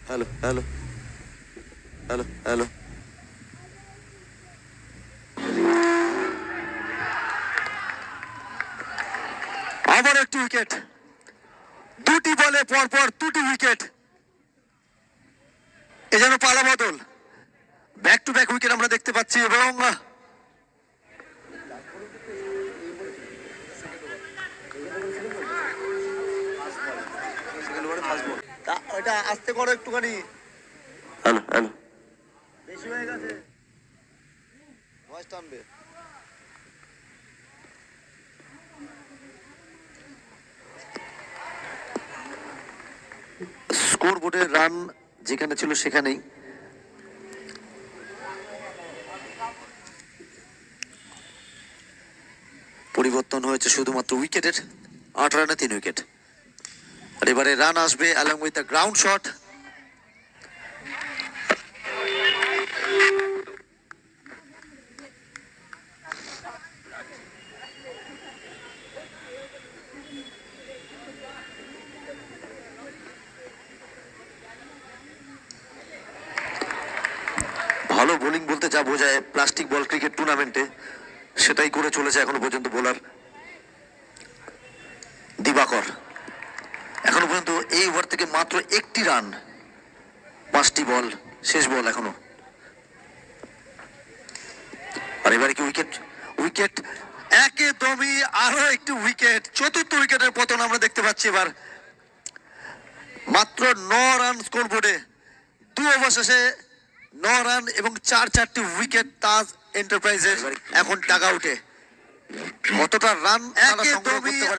Hello hello hello hello আবার একটি wicket, দুটি বলে পরপর দুটি উইকেট। এ যেন পালা বদল, ব্যাক টু ব্যাক উইকেট আমরা দেখতে পাচ্ছি। এবং ওইটা আস্তে করো একটুখানি। হ্যালো হ্যালো, বেশি হয়ে গেছে, ভয়েস টানবে। স্কোর বোর্ডের রান যেখানে ছিল সেখানেই। পরিবর্তন হয়েছে শুধুমাত্র উইকেটের, 8 রানে 3 উইকেট। আর এবারে রান আসবে along with the ground shot. ভালো বোলিং বলতে যা বোঝায় প্লাস্টিক বল ক্রিকেট টুর্নামেন্টে, সেটাই করে চলেছে এখনো পর্যন্ত বোলার দিবাকর। এখনো পর্যন্ত এই ওভার থেকে মাত্র একটি রান, 5টি বল, শেষ বল এখনো। আর এবারে কি উইকেট? উইকেট একদমই, আরো একটি উইকেট, চতুর্থ উইকেটের পতন আমরা দেখতে পাচ্ছি এবার। মাত্র 9 রান স্কোর বোর্ডে, 2 ওভার শেষে 9 রান এবং 4টি উইকেট তাজ এন্টারপ্রাইজের। এখন ডাগ আউটে কতটা রান সংগ্রহ করতে পারে